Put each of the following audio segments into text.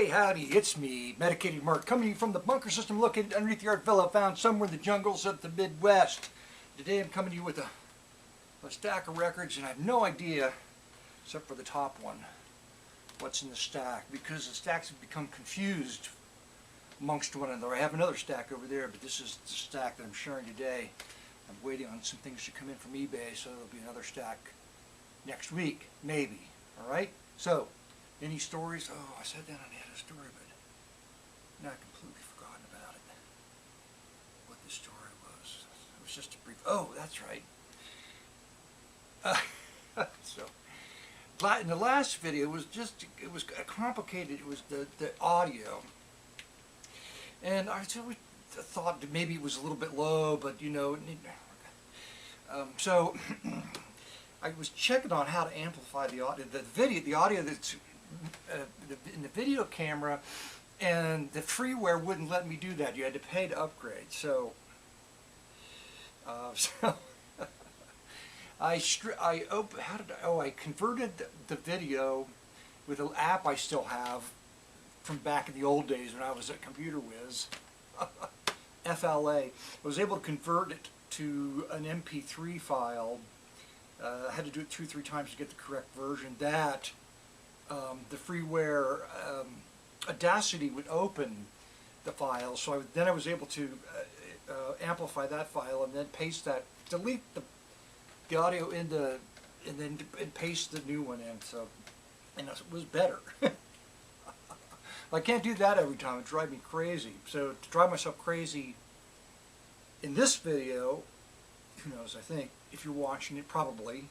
Hey, howdy, it's me, Medicated Mark, coming to you from the bunker system located underneath the art villa found somewhere in the jungles of the Midwest. Today I'm coming to you with a stack of records, and I have no idea, except for the top one, what's in the stack, because the stacks have become confused amongst one another. I have another stack over there, but this is the stack that I'm sharing today. I'm waiting on some things to come in from eBay, so there'll be another stack next week, maybe. Alright? So, any stories? Oh, I sat down and had a story, but now I've completely forgotten about it. What the story was. It was just a brief... Oh, that's right. So, in the last video, it was complicated. It was the audio. And I thought that maybe it was a little bit low, but you know... so, I was checking on how to amplify the audio. The audio that's in the video camera, and the freeware wouldn't let me do that. You had to pay to upgrade. So I converted the video with an app I still have from back in the old days when I was at Computer Whiz. FLA. I was able to convert it to an MP3 file. I had to do it 2-3 times to get the correct version. That the freeware Audacity would open the file, so then I was able to amplify that file and then paste that, delete the audio into, and then paste the new one in. So, and it was better. I can't do that every time; it drives me crazy. So to drive myself crazy in this video, who knows? I think if you're watching it, probably.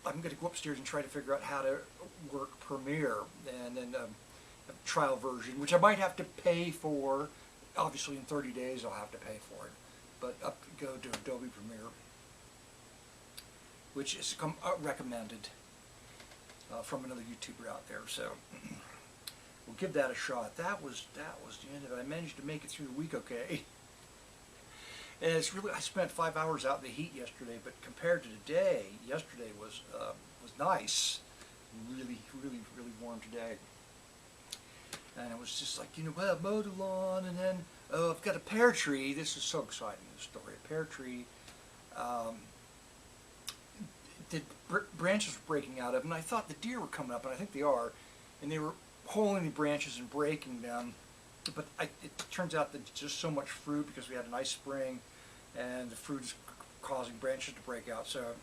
I'm going to go upstairs and try to figure out how to work Premiere, and then a trial version, which I might have to pay for. Obviously, in 30 days, I'll have to pay for it. But go to Adobe Premiere, which is recommended from another YouTuber out there. So we'll give that a shot. That was the end of it. I managed to make it through the week okay. And it's really, I spent 5 hours out in the heat yesterday, but compared to today, yesterday was nice. Really warm today. And it was just like, you know, well, I mowed the lawn, and then, oh, I've got a pear tree. This is so exciting, this story. A pear tree, the branches were breaking out of, and I thought the deer were coming up, and I think they are, and they were holding the branches and breaking them. But it turns out that it's just so much fruit because we had a nice spring, and the fruit is causing branches to break out. So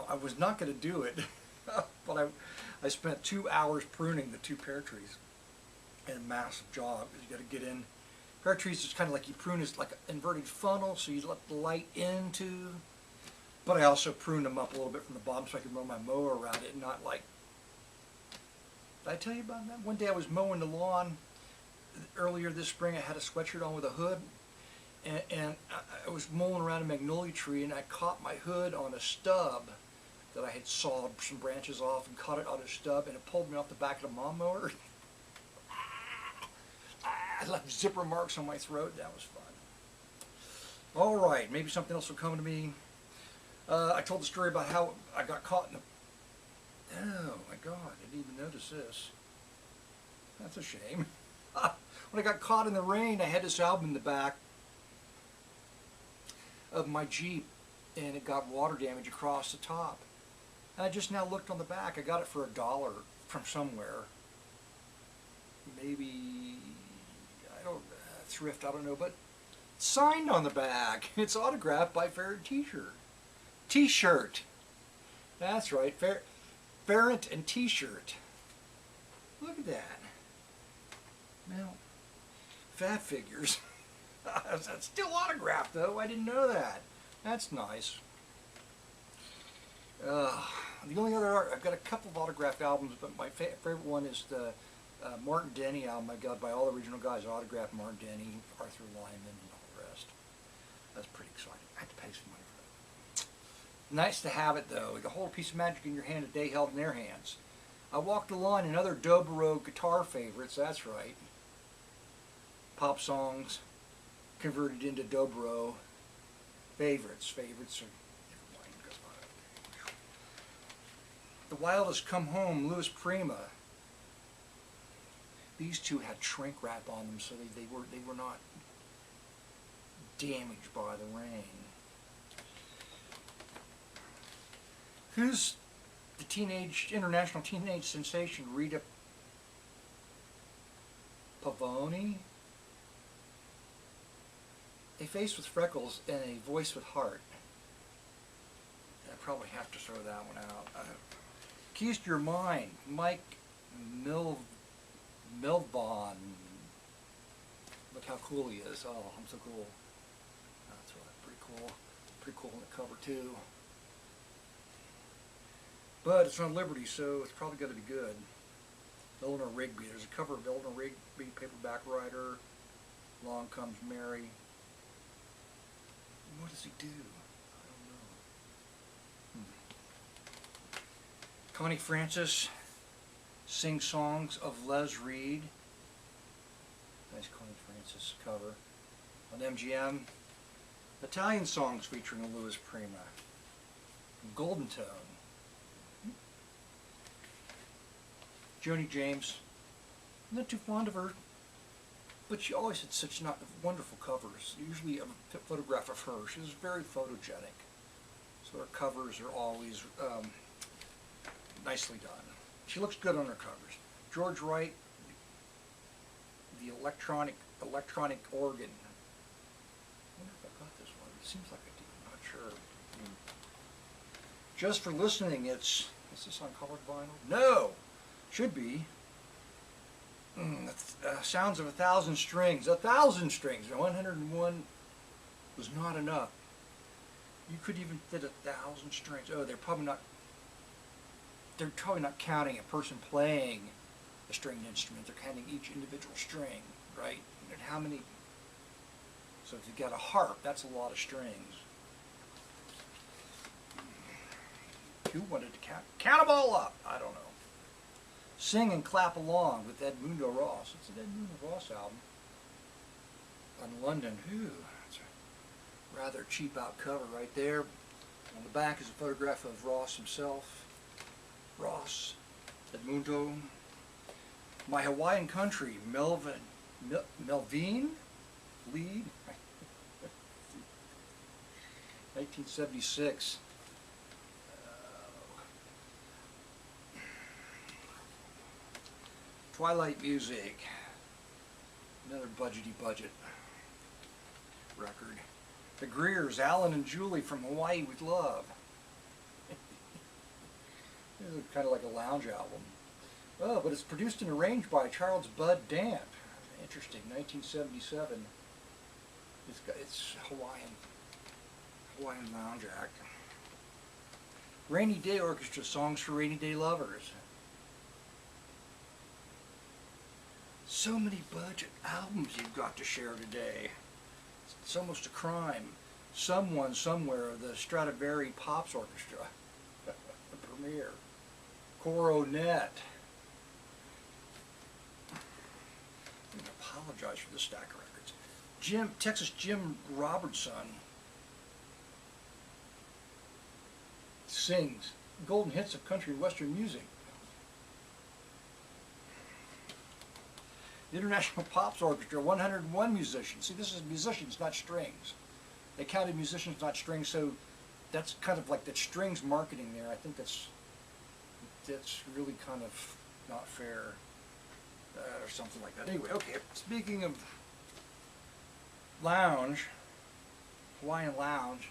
I was not going to do it, but I spent 2 hours pruning the 2 pear trees. And a massive job. You got to get in. Pear trees is kind of like you prune is like an inverted funnel, so you let the light into. But I also pruned them up a little bit from the bottom so I could run my mower around it and not like. Did I tell you about that? One day I was mowing the lawn earlier this spring. I had a sweatshirt on with a hood, and I was mowing around a magnolia tree, and I caught my hood on a stub that I had sawed some branches off and caught it on a stub, and it pulled me off the back of the lawnmower. I left zipper marks on my throat. That was fun. All right, maybe something else will come to me. I told the story about how I got caught in the... Oh my God, I didn't even notice this. That's a shame. When I got caught in the rain, I had this album in the back of my Jeep, and it got water damage across the top. And I just now looked on the back. I got it for $1 from somewhere. Maybe, thrift, I don't know, but signed on the back. It's autographed by Ferret T-shirt. T-shirt. That's right, Ferret and T-shirt. Look at that. Now, fat figures. That's still autographed, though. I didn't know that. That's nice. The only other I've got a couple of autographed albums, but my favorite one is the Martin Denny album I got by all original guys. Autographed Martin Denny, Arthur Lyman, and all the rest. That's pretty exciting. I had to pay some money for that. Nice to have it, though. You hold a piece of magic in your hand that they held in their hands. I walked the line and other Dobro guitar favorites. That's right. Pop songs converted into Dobro favorites. Favorites are... The Wild Has Come Home, Louis Prima. These two had shrink wrap on them, so they were not damaged by the rain. Who's the international teenage sensation Rita Pavone? A face with freckles and a voice with heart. I probably have to throw that one out. Keys to Your Mind, Mike Milvon. Look how cool he is. Oh, I'm so cool. That's pretty cool. Pretty cool on the cover too. But it's on Liberty, so it's probably going to be good. Eleanor Rigby. There's a cover of Eleanor Rigby, paperback writer. Along Comes Mary. What does he do? I don't know. Connie Francis sings songs of Les Reed. Nice Connie Francis cover. On MGM, Italian songs featuring Louis Prima. Golden Tone. Joni James. I'm not too fond of her, but she always had such wonderful covers. Usually a photograph of her. She was very photogenic. So her covers are always nicely done. She looks good on her covers. George Wright, the electronic organ. I wonder if I got this one. It seems like I did. I'm not sure. Just for listening, is this on colored vinyl? No! Should be. Sounds of 1,000 Strings. 1,000 strings. 101 was not enough. You could even fit 1,000 strings. Oh, they're probably not counting a person playing a stringed instrument. They're counting each individual string, right? And how many? So if you've got a harp, that's a lot of strings. Who wanted to count them all up? I don't know. Sing and Clap Along with Edmundo Ross. It's an Edmundo Ross album. On London. Ooh, that's a rather cheap out cover right there. On the back is a photograph of Ross himself. Ross, Edmundo. My Hawaiian Country, Melvin Lead. 1976. Twilight Music, another budget record. The Greers, Alan and Julie from Hawaii with Love. This is kind of like a lounge album. Oh, but it's produced and arranged by Charles Bud Damp. Interesting, 1977. It's Hawaiian lounge act. Rainy Day Orchestra, Songs for Rainy Day Lovers. So many budget albums you've got to share today. It's almost a crime. Someone somewhere, the Stradivari Pops Orchestra, the premiere. Coronet. I'm going to apologize for the stack of records. Texas Jim Robertson sings golden hits of country and western music. The International Pops Orchestra, 101 musicians. See, this is musicians, not strings. They counted musicians, not strings, so that's kind of like that strings marketing there. I think that's really kind of not fair, or something like that. Anyway, okay, speaking of lounge, Hawaiian lounge,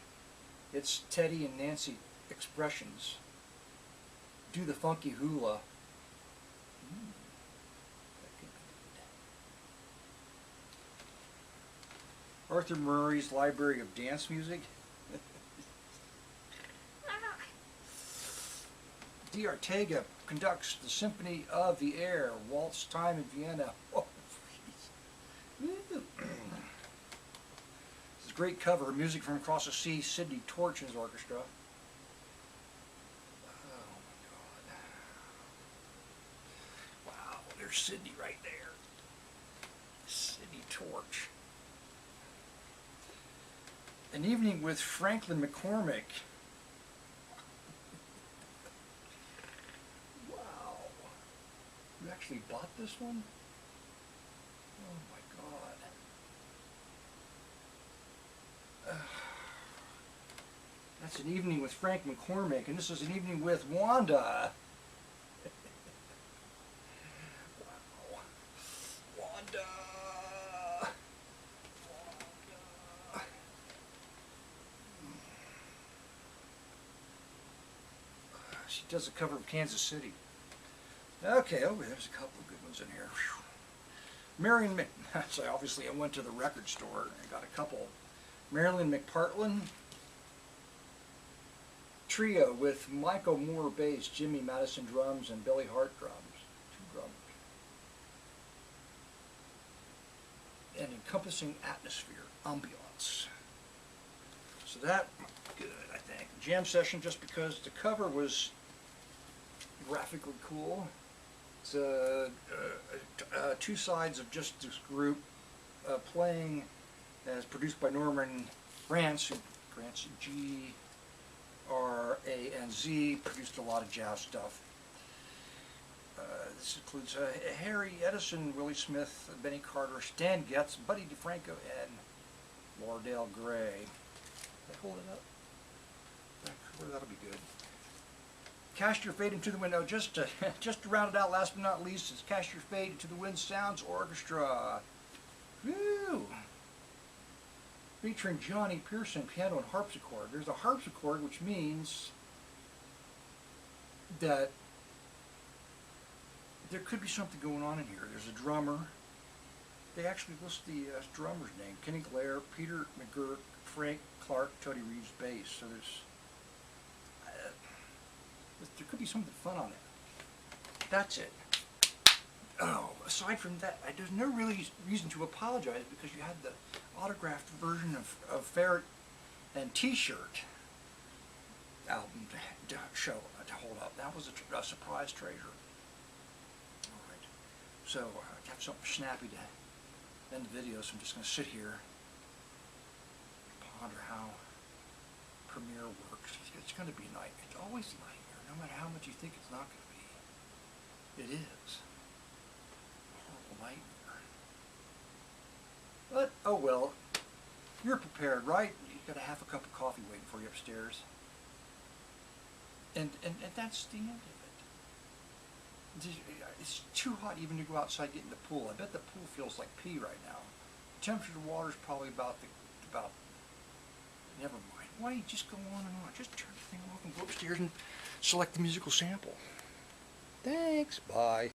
it's Teddy and Nancy Expressions. Do the Funky Hula. Arthur Murray's Library of Dance Music. D. Ortega conducts the Symphony of the Air, Waltz Time in Vienna. Oh, this is a great cover. Music from Across the Sea, Sidney Torch's orchestra. Oh my God. Wow, there's Sidney right there. Sidney Torch. An Evening with Franklin McCormick. Wow. You actually bought this one? Oh my God. That's an evening with Frank McCormick, and this is an evening with Wanda. Wow. Wanda. Wanda. She does a cover of Kansas City. Okay, oh, there's a couple of good ones in here. Whew. Marion Mc... So obviously I went to the record store and I got a couple. Marilyn McPartlin Trio with Michael Moore bass, Jimmy Madison drums, and Billy Hart drums. Two drummers. And Encompassing Atmosphere, Ambiance. So that, good, I think. Jam session just because the cover was graphically cool. It's two sides of just this group playing, as produced by Norman Granz, G-R-A-N-Z, produced a lot of jazz stuff. This includes Harry Edison, Willie Smith, Benny Carter, Stan Getz, Buddy DeFranco, and Lardell Gray. Did I hold it up? That'll be good. Cast Your Fate Into the Wind. Oh, just to round it out, last but not least, it's Cast Your Fate Into the Wind Sounds Orchestra. Woo! Featuring Johnny Pearson, piano and harpsichord. There's a harpsichord, which means that there could be something going on in here. There's a drummer. They actually list the drummer's name. Kenny Blair, Peter McGurk, Frank Clark, Tony Reeves bass. So there could be something fun on it. That's it. Oh, aside from that, there's no really reason to apologize because you had the autographed version of Ferret and T-shirt album to hold up. That was a surprise treasure. All right. So I have something snappy to end the video, so I'm just going to sit here and ponder how Premiere works. It's going to be night. It's always night here, no matter how much you think it's not going to be. It is. A horrible nightmare. But, oh well. You're prepared, right? You've got a half a cup of coffee waiting for you upstairs. And that's the end of it. It's too hot even to go outside and get in the pool. I bet the pool feels like pee right now. The temperature of the water is probably about never mind. Why don't you just go on and on? Just turn the thing off and go upstairs and select the musical sample. Thanks. Bye.